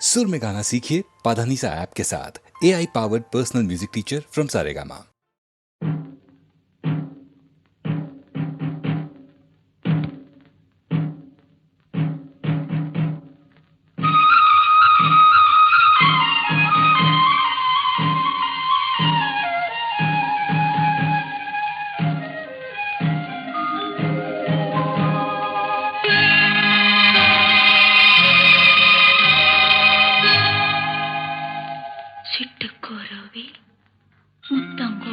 सुर में गाना सीखिए पाधानीसा ऐप के साथ। AI powered personal music teacher from Saregama. சிட்டுக்குருவி முத்தம்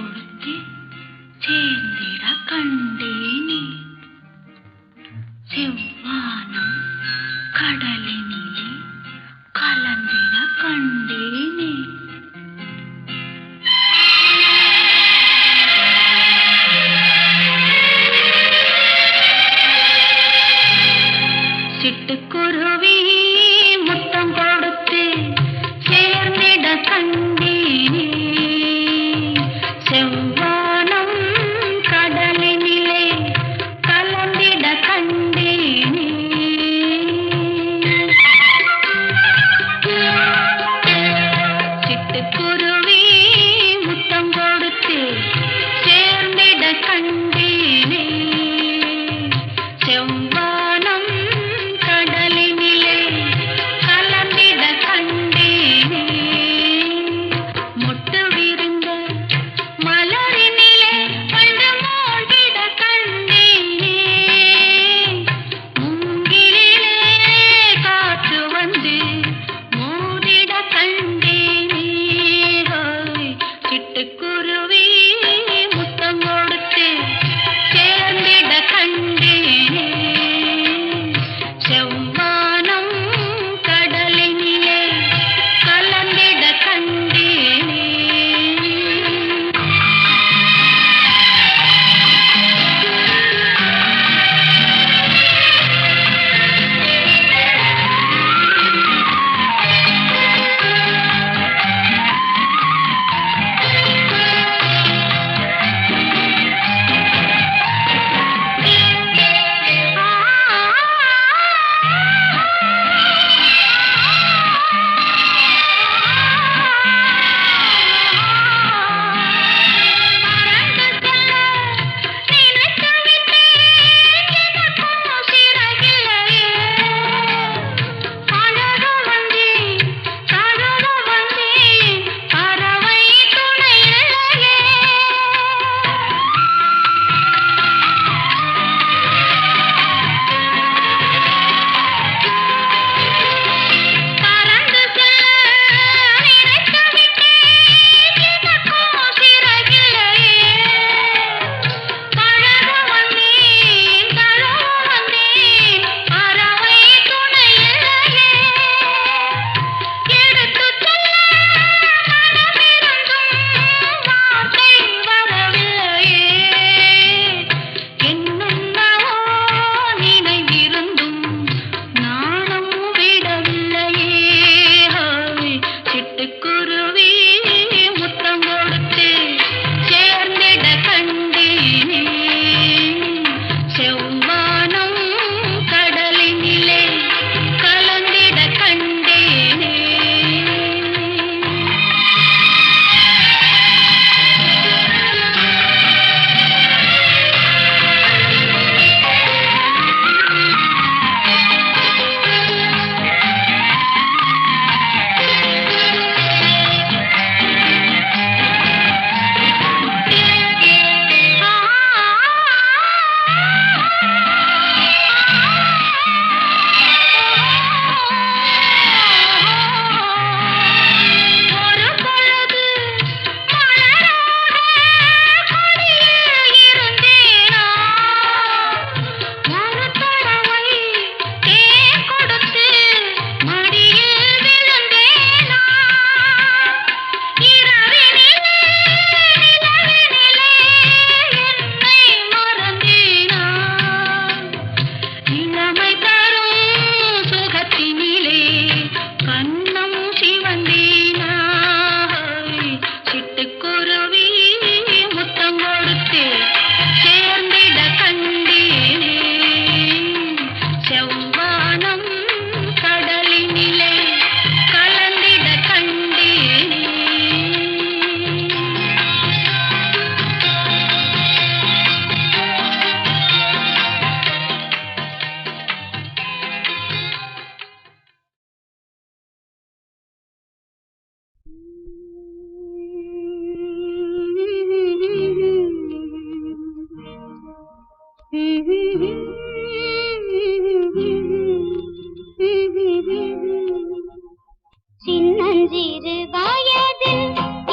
சின்னஞ்சிறு வயதில்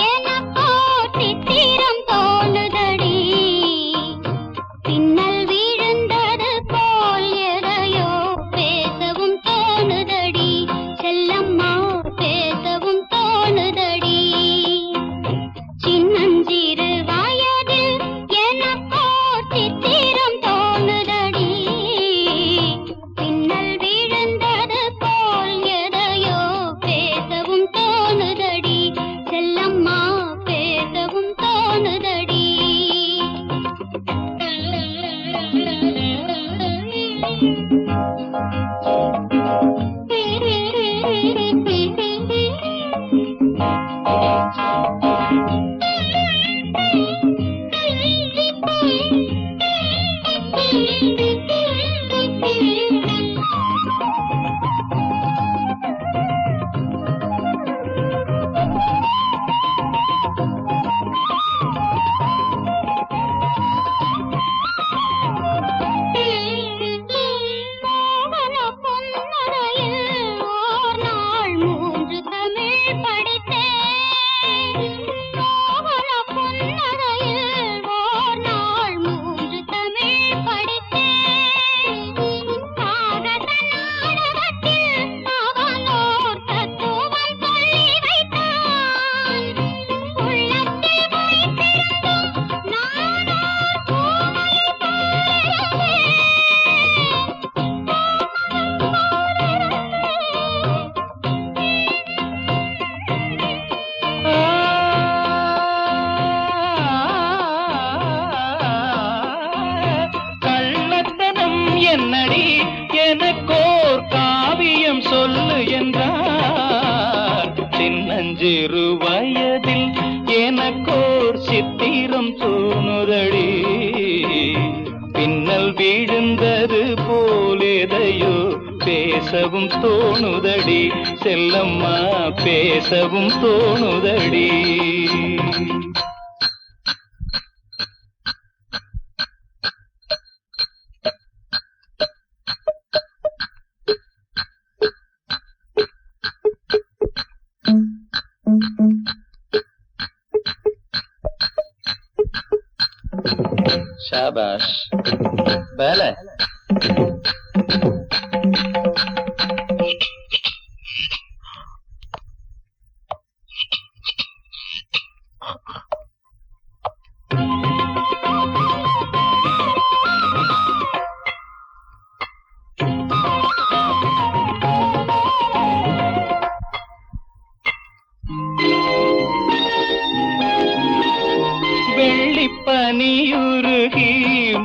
எனக்கோ சித்திரம் தோணுதடி, பின்னல் விழுந்தது போல் எதையோ பேசவும் தோணுதடி, செல்லம்மா பேசவும் தோணுதடி. சின்னஞ்சிறு வயதில் எனக்கோ சித்திரம் தோணுதடி, பின்னல் விழுந்தது போல் எதையோ பேசவும் தோணுதடி, செல்லம்மா பேசவும் தோணுதடி. மோகன பொன்னரையில் ஓர் நாள் 3 தமிழ் படித்தேன், மோகன பொன்னரையில் ஓர் நாள் 3 தமிழ் படித்தேன். காகத நாடகத்தில் அவனோர் தத்துவம் சொல்லி வைத்தான், உள்ளத்தில் வைத்திருந்தும் நானோர் பூமலை போலிருந்தேன். கள்ளத்தனம் என்னடி எனக்கோர் காவியம் சொல்லு என்றார், சின்னஞ்சிறு வயதில் எனக்கோர் சித்திரம் தோணுதடி, பின்னல் விழுந்தது போலேதையோ பேசவும் தோணுதடி, செல்லம்மா பேசவும் தோணுதடி. शाबाश पहले வெள்ளிப்பனியுருகி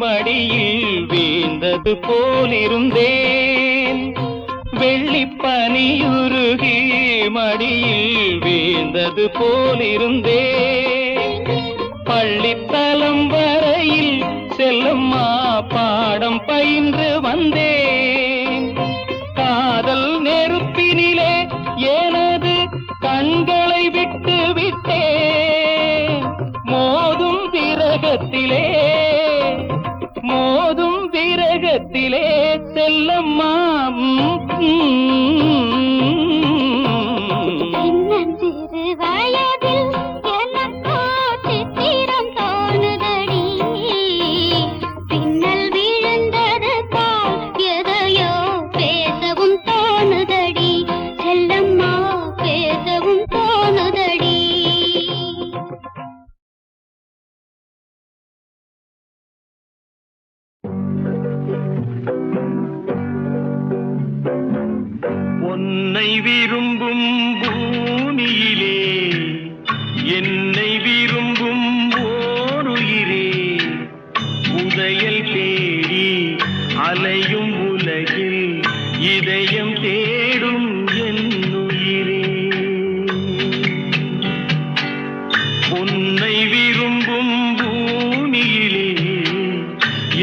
மடியில் வீழ்ந்தது போலிருந்தேன், வெள்ளிப்பனியுருகி மடியில் வீழ்ந்தது போலிருந்தேன். பள்ளித்தலம் வரையில் செல்லம்மா பாடம் பயின்று வந்தேன், காதல் நெருப்பினிலே எனது கண்களை விட்டு விட்டேன். மோதும் விரகத்திலே செல்லம்மா சின்னஞ்சிறு வயதில் எனக்கோ சித்திரம் தோணுதடி, பின்னல் விழுந்தது போல் எதையோ பேசவும் தோணுதடி, செல்லம்மா பேசவும் தோணுதடி. உன்னை விரும்பும் பூமியிலே என்னை விரும்பும் ஓருயிரே, உதயல் தேடி அலையும் உலகில் இதயம் தேடும் என்னுயிரே. உன்னை விரும்பும் பூமியிலே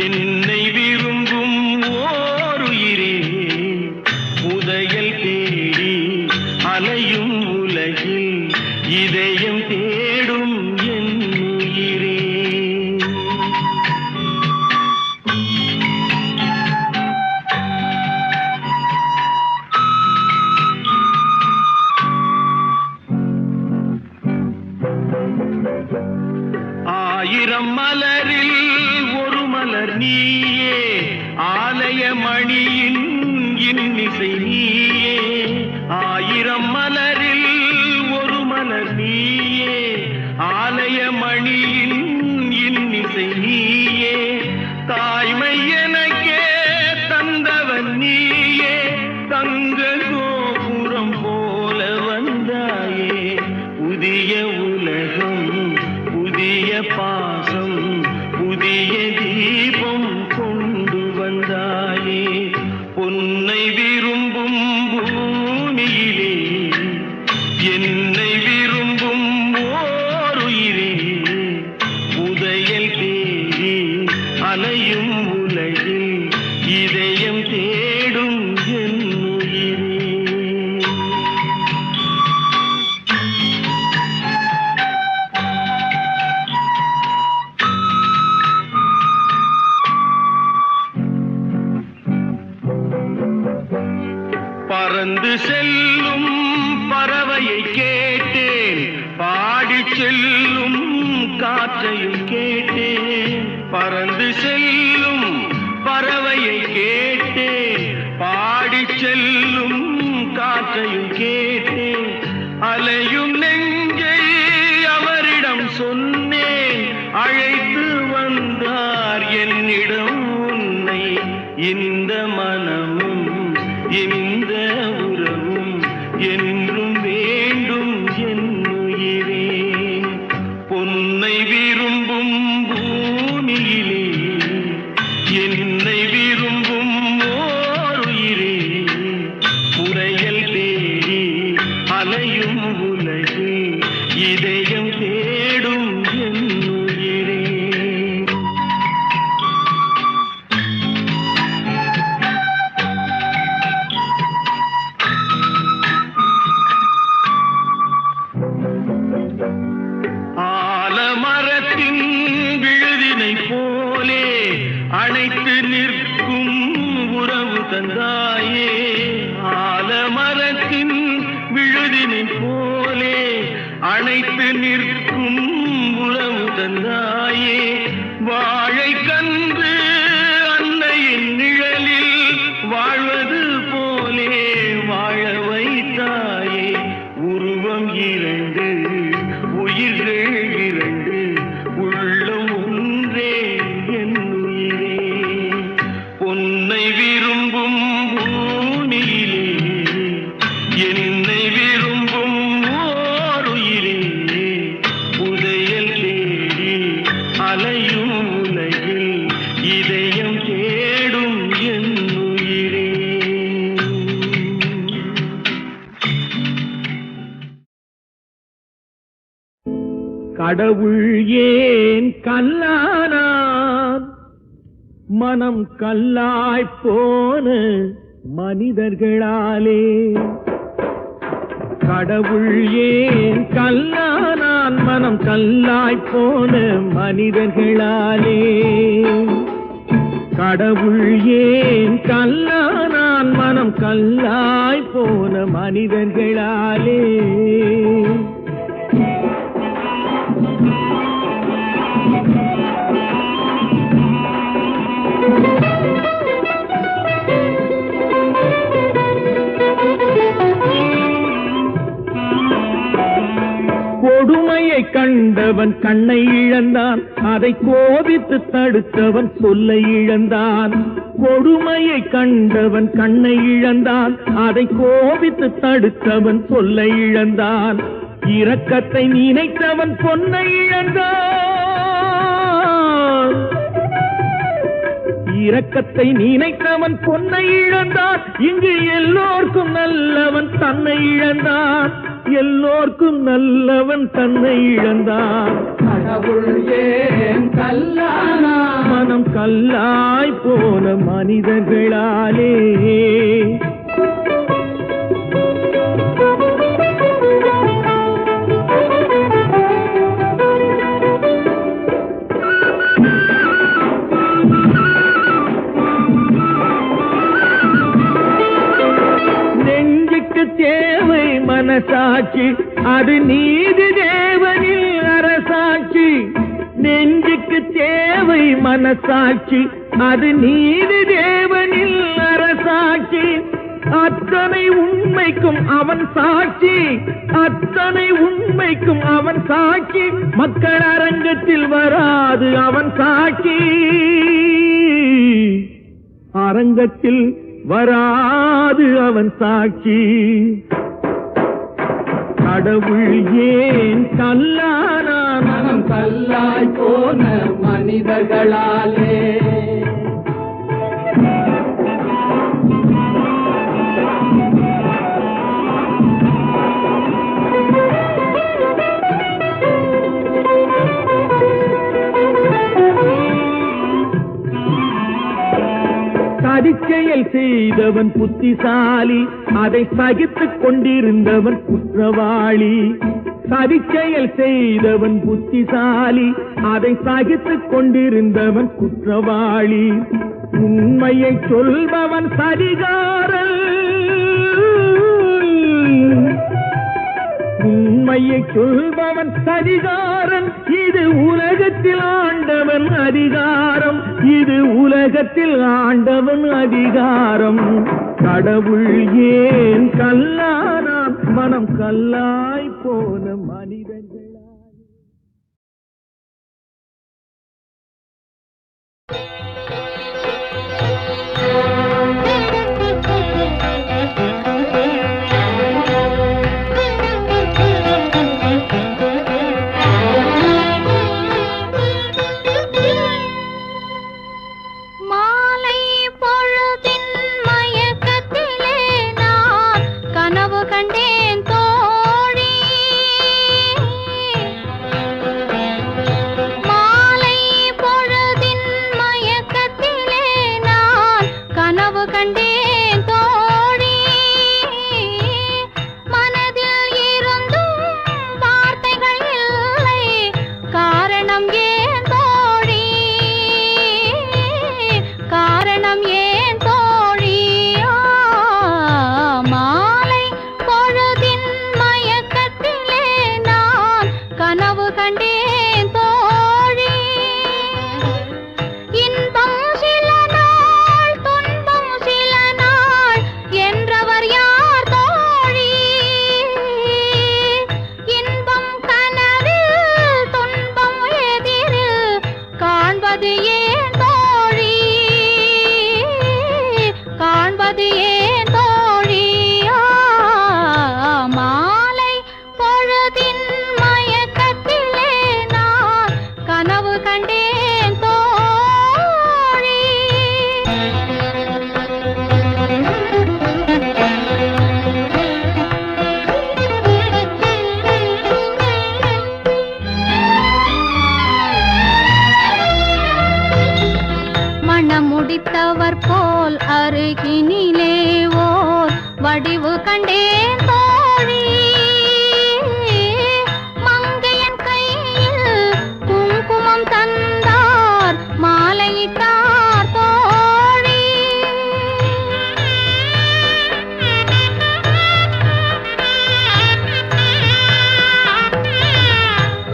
என்னை விரும்பும் ஓருயிரே, உதயல் தேடி அலையும் உலகில் இதயம் தேடும் என்னுயிரே. மலரில் ஒரு மலர் நீயே, ஆலய மணியின் இன்னிசை நீயே, தாய்மை எனக்கே தந்தவன் நீயே, தங்க கோபுரம் போல வந்தாயே, புதிய உலகம் புதிய பாசம் புதிய தீபம் கொண்டு வந்தாயே, பொன்னை விரும்பும் பூமியிலே என்னை விரும்பும் ஓருயிரே, உதயல் தேடி அலையும் உலகில் இதயம் தேடும் என் உயிரே. பறந்து செல்லும் பறவையை கேட்டேன், பாடி செல்லும் காற்றையும் கேட்டேன், பறந்து செல்லும் பறவையை கேட்டேன், பாடி செல்லும் காற்றையும் கேட்டேன், அலையும் நெஞ்சை அவரிடம் சொன்னேன், அழைத்து வந்தார் என்னிடம் உன்னை, இந்த மனமும் இந்த உறவும் என்றும் வேண்டும் என் உயிரே, பொன்னை விரும்பும் பூமியிலே என்னை விரும்பும் ஓருயிரே, புரையல் தேடி அலையும் உலகில் இதயம் தேடும் என் உயிரே. ஆலமரத்தின் விழுதினை போலே அணைத்து நிற்கும் உறவு தந்தாயே, ஆலமரத்தின் விழுதினை போலே அணைத்து நிற்கும் உறவு தந்தாயே, வாழை கன்று அன்னையின் நிழலில் வாழ்வது போலே வாழ வைத்தாயே, உருவம் இரண்டு உயிர்கள் இரண்டு உள்ளம் ஒன்றே என் உயிரே, பொன்னை விரும்பும் பூமியிலே என்னை விரும்பும் ஓருயிரே, உதயல் தேடி அலையும் உலகில் இதயம் தேடும் என் உயிரே. கடவுள் ஏன் கல்லானான், மனம் கல்லாய் போன மனிதர்களாலே, கடவுள் ஏன் கல்லானான், மனம் கல்லாய் போன மனிதர்களாலே, கடவுள் ஏன் கல்லானான், மனம் கல்லாய் போன மனிதர்களாலே. கொடுமையை கண்டவன் கண்ணை இழந்தான், அதை கோபித்து தடுத்தவன் சொல்லை இழந்தான், கொடுமையை கண்டவன் கண்ணை இழந்தான், அதை கோபித்து தடுத்தவன் சொல்லை இழந்தான், இரக்கத்தை நினைத்தவன் பொன்னை இழந்தான், இரக்கத்தை நினைத்தவன் பொன்னை இழந்தான், இங்கு எல்லோர்க்கும் நல்லவன் தன்னை இழந்தான், எல்லோர்க்கும் நல்லவன் தன்னை இழந்தான். கடவுள் ஏன் கல்லானா, மனம் கல்லாய் போன மனிதர்களாலே. தேவை மனசாட்சி, அது நீதி தேவனில் அரசாட்சி, நெஞ்சுக்கு தேவை மனசாட்சி, அது நீதி தேவனில் அரசாட்சி, அத்தனை உண்மைக்கும் அவன் சாட்சி, அத்தனை உண்மைக்கும் அவன் சாட்சி. மக்கள் அரங்கத்தில் வராது அவன் சாட்சி, அரங்கத்தில் வராது அவன் சாட்சி. கடவுள் ஏன் கல்லானான்? மனம் கல்லாய் போன மனிதர்களாலே. சதிச்செயல் செய்தவன் புத்திசாலி, அதை சகித்துக் கொண்டிருந்தவன் குற்றவாளி. சதிச்செயல் செய்தவன் புத்திசாலி, அதை சகித்துக் கொண்டிருந்தவன் குற்றவாளி. உண்மையை சொல்பவன் சதிகாரன், உண்மையை சொல்பவன் சதிகாரன். இது உலகத்தில் ஆண்டவன் அதிகாரம், இது உலகத்தில் ஆண்டவன் அதிகாரம். கடவுள் ஏன் கல்லானான்? மனம் கல்லாய் போன மனிதர்கள். மாலை பொழுதின் மயக்கத்திலே நான் கனவு கண்டேன் தோழி. மாலை பொழுதின் மயக்கத்திலே நான் கனவு கண்டேன் தோழி. மனதில் இருந்தும் வார்த்தைகள் இல்லை, காரணம் ஏன் தோழி? காரணம் ஏன் தோழி? மாலை பொழுதின் மயக்கத்திலே நான் கனவு கண்டேன் தோழி. இன்பம் சில நாள், துன்பம் சில நாள் என்றவர் யார் தோழி? இன்பம் கனவில், துன்பம் எதிரில் காண்பது ஏன் தோழி? காண்பது ஏன் தோழி? மாலை பொழுதின் மயக்கத்திலே நான் கனவு கண்டேன் தோழி. மனம் முடித்தவர் போல் அருகினிலே ஓர் வடிவு கண்டேன் தோழி. மங்கையன் கையில் குங்குமம் தந்தார், மாலையிட்டார் தோழி.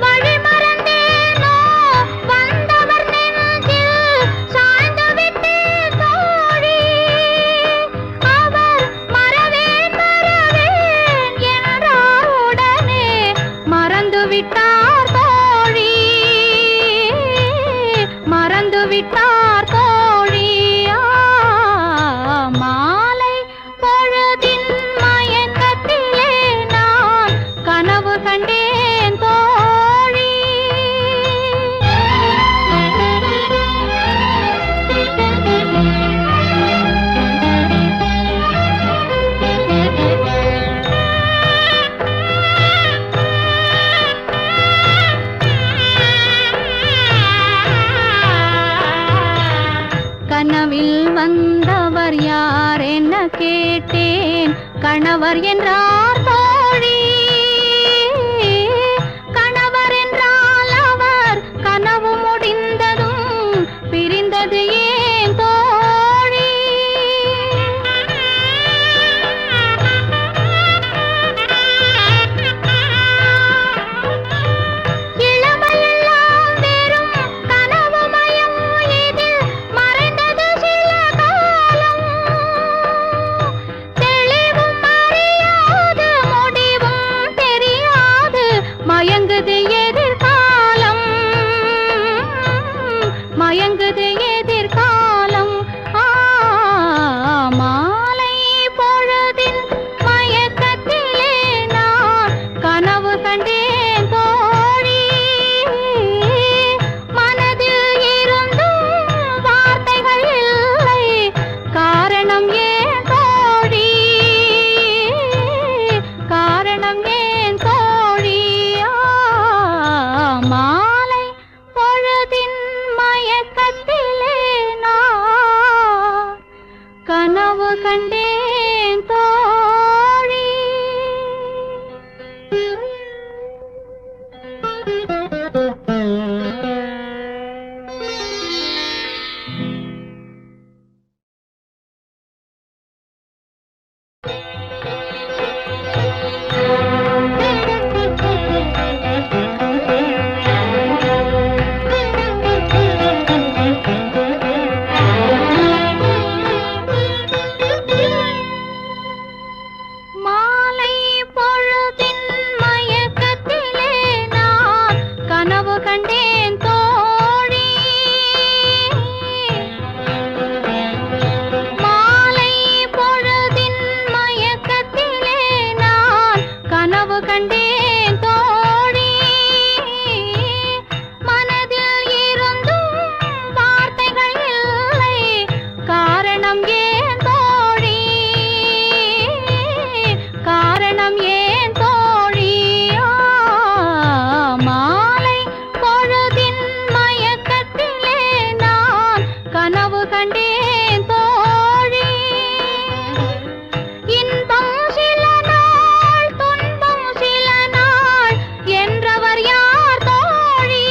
வழி மறந்தேனோ வந்தவர் நெஞ்சில் சாய்ந்து விட்டேன் தோழி. அவர் மறவேன் மறவேன் என்றார், உடனே மறந்து விட்டார் தோழி. மறந்து விட்டார் தோழி. மாலை பொழுதின் மயக்கத்திலே நான் கனவு கண்டேன் தோழி. கனவில் வந்தவர் யார் என கேட்டேன், கணவர் என்றார் தோழி. கணவர் என்றால் அவர் கனவு முடிந்ததும் பிரிந்தது ஏன் தோழி? இளமையெல்லாம் வெறும் கனவுமயம், இதில் மறைந்தது சில காலம். கனவு கண்டேன் தோழி மனதில் இருந்தும் வார்த்தைகள் இல்லை காரணம் ஏன் தோழி காரணம் ஏன் தோழி மாலை பொழுதின் மயக்கத்திலே நான் கனவு கண்டேன் தோழி இன்பம் சில நாள் துன்பம் சில நாள் என்றவர் யார் தோழி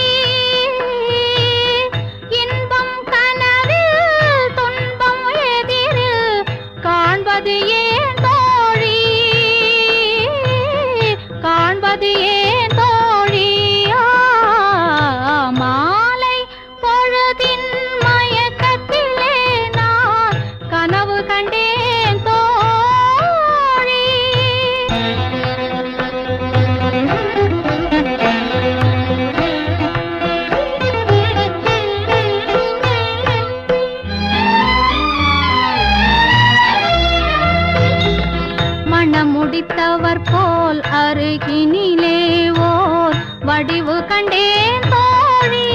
இன்பம் கனவில் துன்பம் எதிரில் காண்பது ஏன் தோழி காண்பது ஏன் தோழி மாலை பொழுதின் மயக்கத்திலே நான் கனவு கண்டேன் தோழி மணம் முடித்தவர் போல் அருகினிலே ஓர் வடிவு கண்டேன் தோழி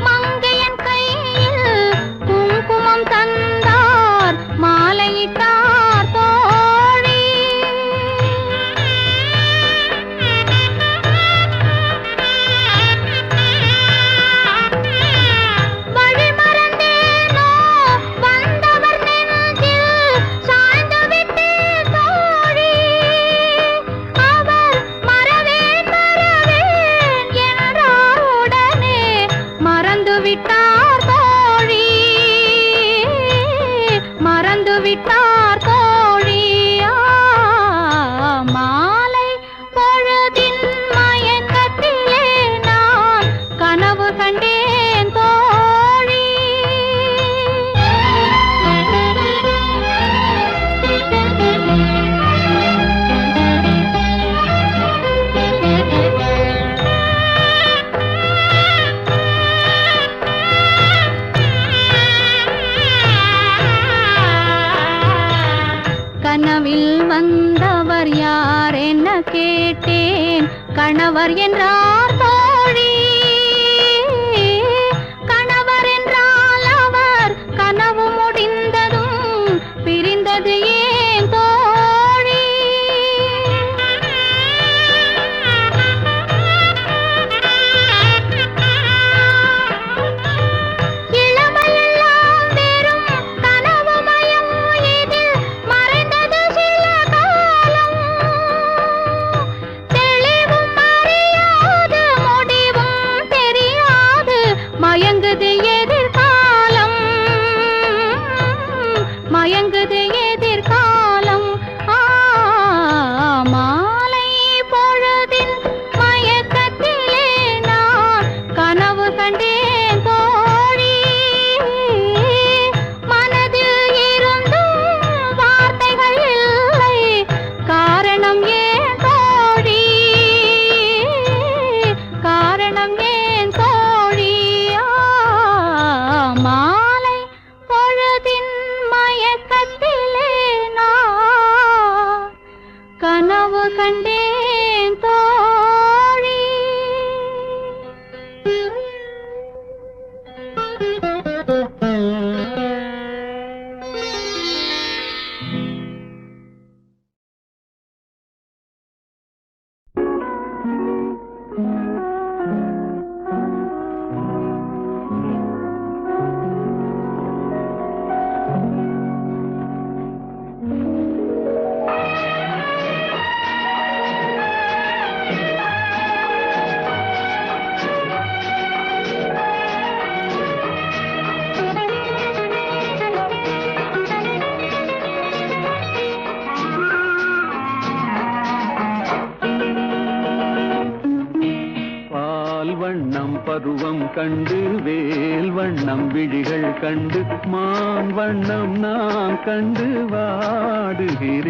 மங்கையன் கையில் குங்குமம் தந்தார் மாலையிட்டார் தோழி வழி மறந்தேனோ வந்தவர் நெஞ்சில் சாய்ந்து விட்டேன் தோழி அவர் மறவேன் மறவேன் என்றார் உடனே மறந்து விட்டார் தோழி மறந்து விட்டார் தோழி மாலை பொழுதின் மயக்கத்திலே நான் கனவு கண்டேன் தோழி கனவில் வந்தவர் யார் என்ன கேட்டேன் கணவர் என்றார் தோழி கணவர் என்றால் அவர் கனவு முடிந்ததும் பிரிந்தது ஏன் தோழி இளமையெல்லாம் வெறும் கனவுமயம் இதில் மறைந்தது சில காலம் தெளிவும் அறியாது முடிவும் தெரியாது மயங்குது எதிர்காலம் மயங்குது எதிர்காலம் மாலை பொழுதின் மயக்கத்திலே நான் கனவு கண்டேன் தோழி மனதில் இருந்தும் வார்த்தைகள் இல்லை காரணம் ஏன் தோழி காரணம் ஏன் தோழி மாலை பொழுதின் மயக்கத்திலே நான் கனவு கண்டேன் தோழி பருவம் கண்டு வேல் வண்ணம் விழிகள் கண்டு மான் வண்ணம் நான் கண்டு வாடுகிறேன்.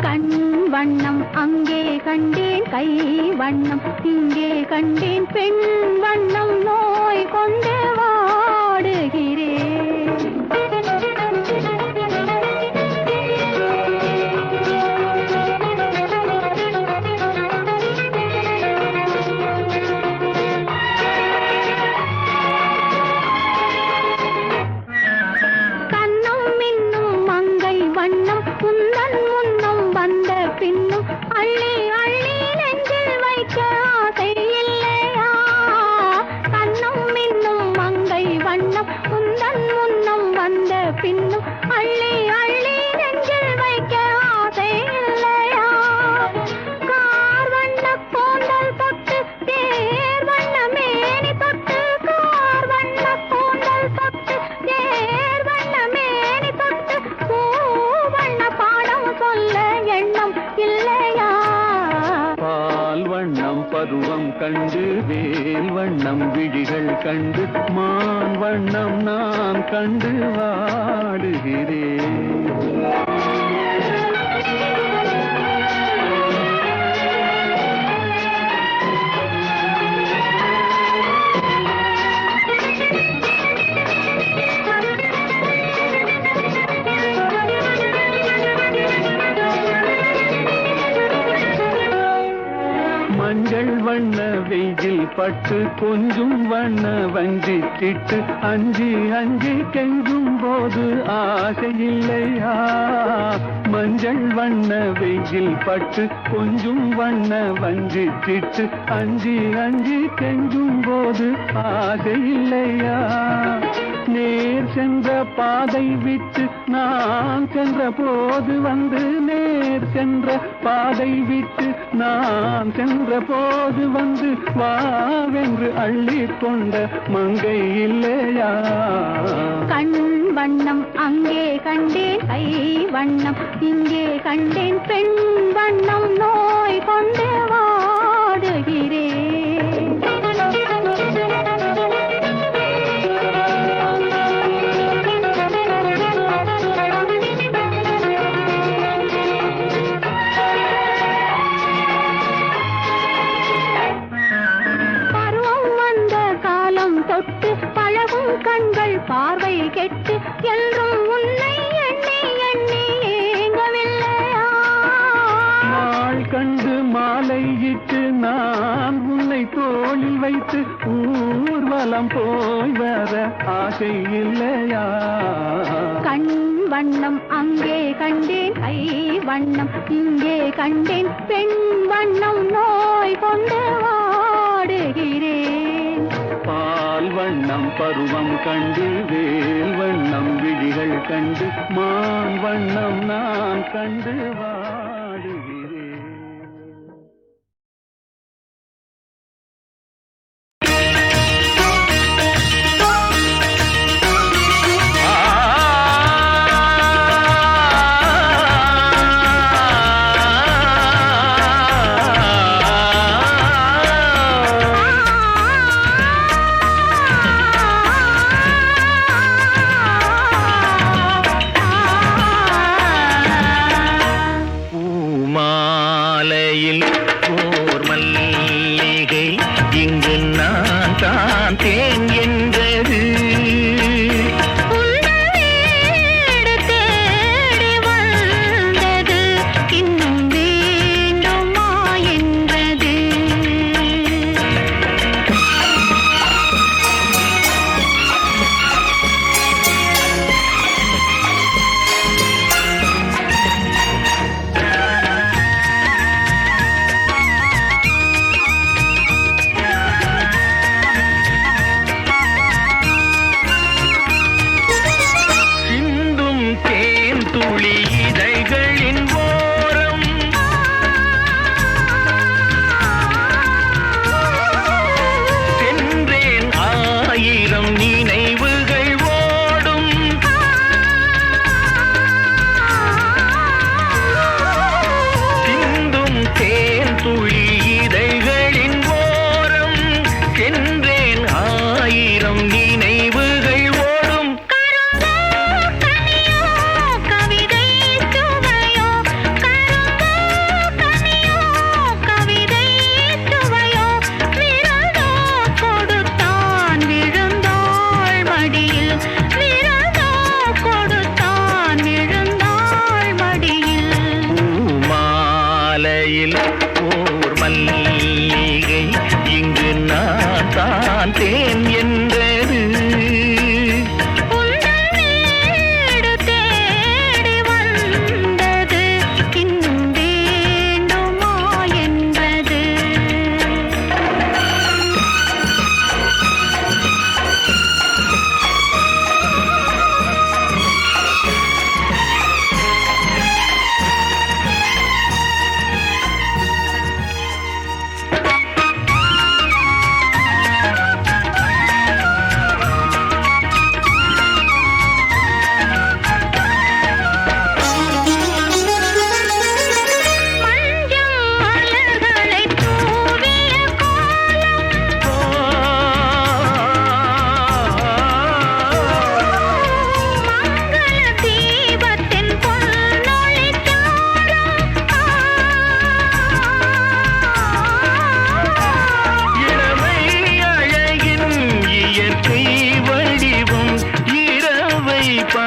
கண் வண்ணம் அங்கே கண்டேன், கை வண்ணம் இங்கே கண்டேன், பெண் வண்ணம் நோய் கொண்டு வாடுகிறேன். பின்னும் அள்ளி அள்ளி நெஞ்சில் வைக்க ஆசை இல்லையா? கார் வண்ண கூந்தல் தொட்டு தேர் வண்ண மேனி தொட்டு, கார் வண்ண கூந்தல் தொட்டு தேர் வண்ண மேனி தொட்டு, பூ வண்ண பாடம் சொல்ல எண்ணம் இல்லையா? பால் வண்ணம் பருவம் கண்டு வேல் வண்ணம் விழிகள் கண்டு மான் வண்ணம் நான் கண்டு வாடுகிறேன். மஞ்சள் வண்ண வெயில் பட்டு கொஞ்சும் வண்ண வஞ்சி திட்டு அஞ்சி அஞ்சி கெஞ்சும் போது ஆசை இல்லையா? மஞ்சள் வண்ண வெயில் பட்டு கொஞ்சும் வண்ண வஞ்சி திட்டு அஞ்சி அஞ்சி கெஞ்சும் போது ஆசை இல்லையா? நேர் சென்ற பாதை விட்டு நான் சென்ற போது வந்து, நேர் சென்ற பாதை விட்டு நான் சென்ற போது வந்து, வாவென்று அள்ளி கொண்ட மங்கை இல்லையா? கண் வண்ணம் அங்கே கண்டேன், கை வண்ணம் இங்கே கண்டேன், பெண் வண்ணம் நோய் கொண்டு வாடுகிறேன். தொட்டு பழகும் கண்கள் பார்வை கெட்டு என்றும் உன்னை எண்ணி எண்ணி ஏங்கவில்லையா? நாள் கண்டு மாலையிட்டு நான் உன்னை தோளில் வைத்து ஊர்வலம் போய் வர ஆசை இல்லையா? கண் வண்ணம் அங்கே கண்டேன், கை வண்ணம் இங்கே கண்டேன், பெண் வண்ணம் நோய் கொண்டு வாடுகிறேன். பால் வண்ணம் பருவம் கண்டு வேல் வண்ணம் விழிகள் கண்டு மான் வண்ணம் நான் கண்டு வாடுகிறேன்.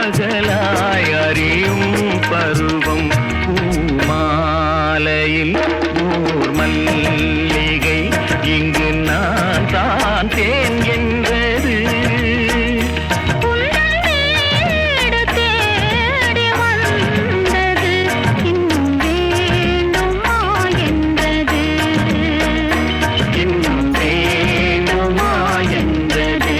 பகலாய் அறியும் பருவம் பூமாலையில் ஊர் மல்லிகை இங்கு நான் தான் தேன் என்றது உந்தன் வீடு தேடி வந்தது இன்னும் வேண்டுமா என்றது இன்னும் வேண்டுமா என்றது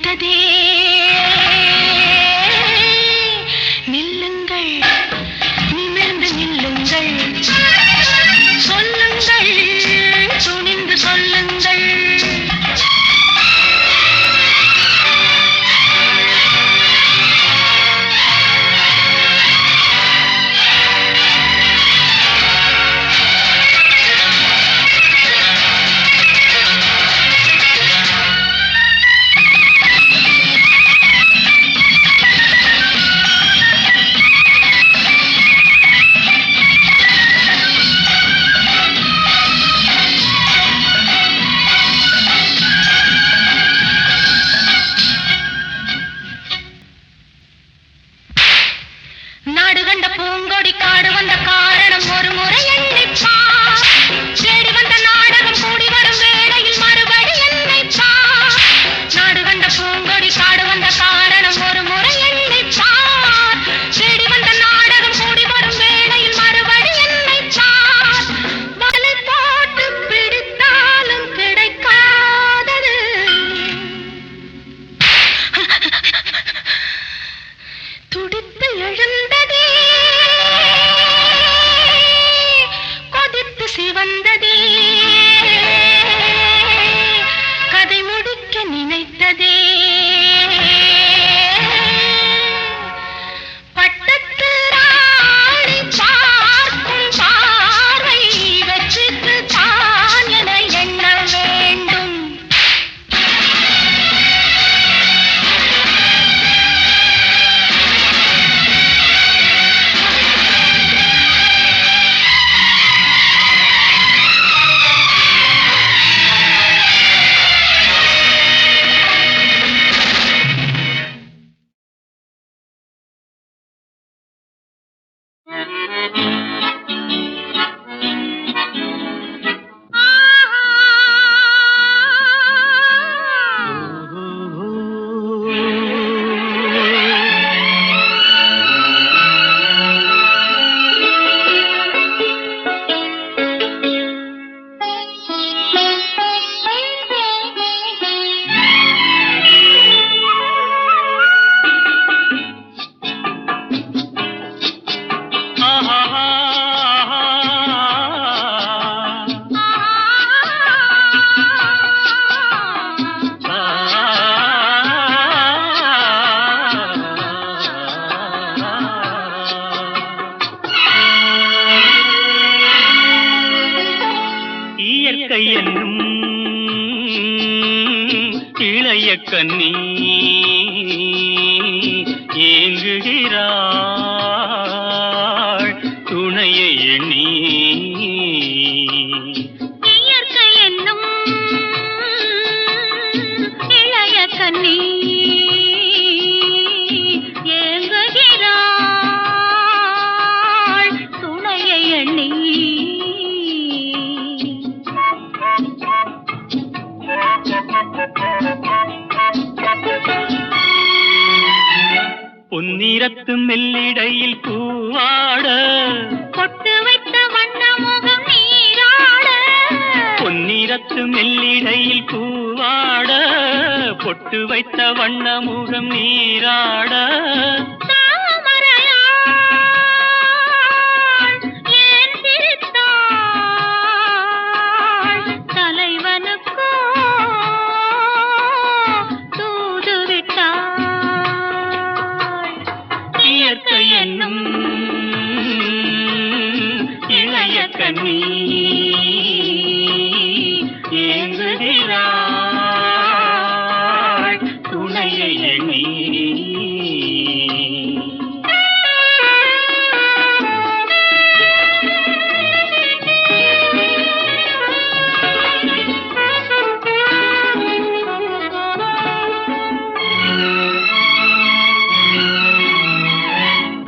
நினைத்ததே நில்லுங்கள் நிமிர்ந்து நில்லுங்கள் சொல்லுங்கள் துணிந்து சொல்லுங்கள் நாடு கண்ட பூங்கொடி காடு வந்த காரணம் ஒரு முறை எண்ணிப்பா தேடி வந்த நாடகம் கூடி வரும் வேளையில் மறுபடி எண்ணிப்பா நாடு கண்ட பூங்கொடி காடு வந்த காரணம் ஒரு முறை எண்ணிப்பா தேடி வந்த நாடகம் கூடி வரும் வேளையில் மறுபடி எண்ணிப்பா வலை போட்டு பிடித்தாலும் கிடைக்காதது துடித்து எழுந்ததே கொதித்து சிவந்ததே கதை முடிக்க நினைத்ததே பட்டத்து ராணி பார்க்கும் பார்வை வெற்றிக்கு தான் என எண்ண வேண்டும் இயற்கை என்னும் இளைய கன்னி ஏங்குகிறாள் துணையை எண்ணி இயற்கை என்னும் இளைய கன்னி ஏங்குகிறாள் துணையை எண்ணி பொன்னிறத்து மெல்லிடையில் பூவாட பொட்டு வைத்த வண்ண முகம் நீராட பொன்னிறத்து மெல்லிடையில் பூவாட பொட்டு வைத்த வண்ண முகம் நீராட தாமரையாள் ஏன் சிரித்தாள் தலைவனுக்கோ தூது விட்டாள் இயற்கை என்னும் இளைய கன்னி ஏங்குகிறாள் துணையை எண்ணி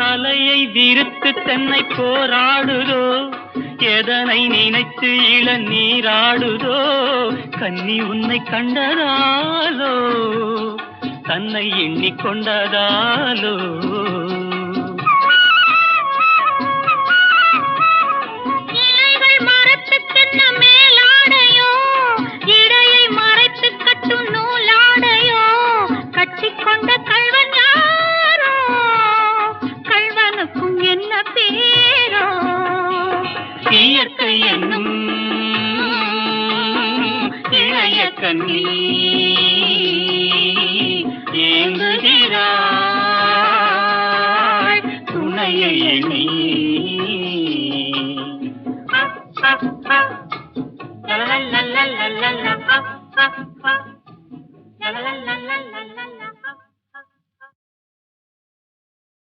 தலையை விரித்து தென்னை போராடுதோ எதனை நினைத்து இளநீராடுதோ கன்னி உன்னை கண்டதாலோ தன்னை எண்ணிக்கொண்டதாலோ இலைகள் மரத்துக்கென்ன மேலாடையோ இடையை மறைத்து கட்டும் நூலாடையோ ஏங்குகிறாள் துணையை எண்ணி